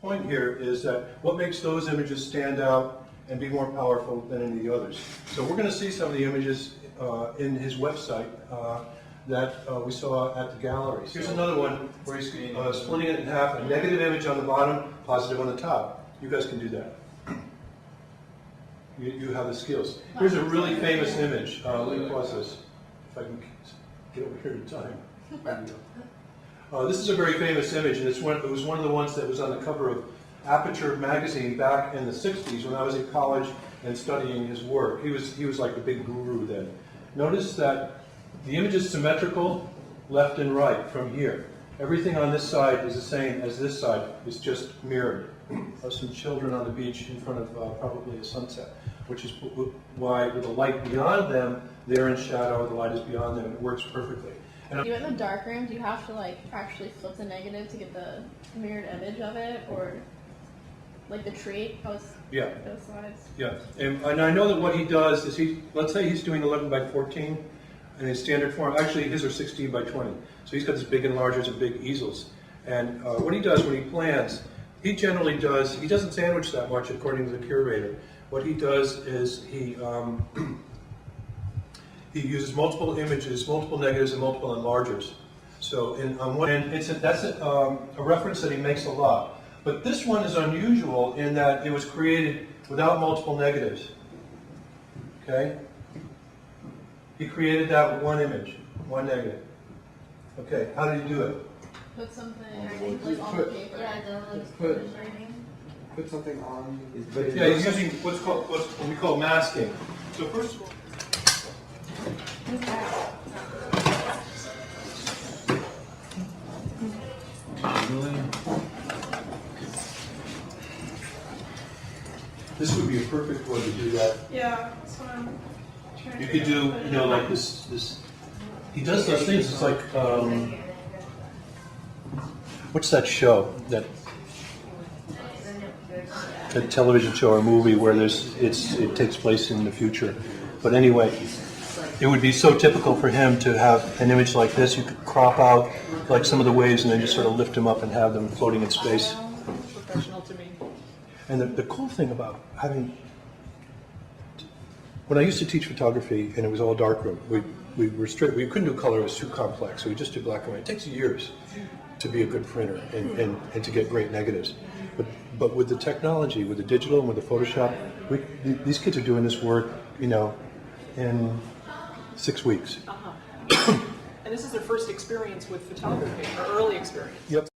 point here is that what makes those images stand out and be more powerful than any of the others. So we're going to see some of the images in his website that we saw at the gallery. Here's another one where he's splitting it in half, a negative image on the bottom, positive on the top. You guys can do that. You have the skills. Here's a really famous image. Let me pause this, if I can get over here in time. This is a very famous image, and it was one of the ones that was on the cover of Aperture magazine back in the 60s when I was at college and studying his work. He was like the big guru then. Notice that the image is symmetrical left and right from here. Everything on this side is the same as this side. It's just mirrored. Some children on the beach in front of probably a sunset, which is why with the light beyond them, they're in shadow, the light is beyond them, and it works perfectly. And you in the darkroom, do you have to like actually flip the negative to get the mirrored image of it, or like the tree? Yeah. Those slides. Yeah, and I know that what he does is let's say he's doing 11 by 14 in his standard form. Actually, his are 16 by 20. So he's got these big enlargers and big easels. And what he does when he plans, he doesn't sandwich that much according to the curator. What he does is he uses multiple images, multiple negatives, and multiple enlargers. So on one end, that's a reference that he makes a lot. But this one is unusual in that it was created without multiple negatives. Okay? He created that with one image, one negative. Okay, how did he do it? Put something like on the paper. Put something on. Yeah, he's using what we call masking. So first of all, this would be a perfect one to do that. Yeah, that's what I'm trying to You could do, like this. He does those things. It's like, what's that show? That television show or movie where it takes place in the future. But anyway, it would be so typical for him to have an image like this. You could crop out like some of the waves and then just sort of lift them up and have them floating in space. professional to me. And the cool thing about having, when I used to teach photography and it was all darkroom, we couldn't do color, it was too complex, so we just did black and white. It takes years to be a good printer and to get great negatives. But with the technology, with the digital and with the Photoshop, these kids are doing this work, in 6 weeks. And this is their first experience with photography, or early experience. Yep.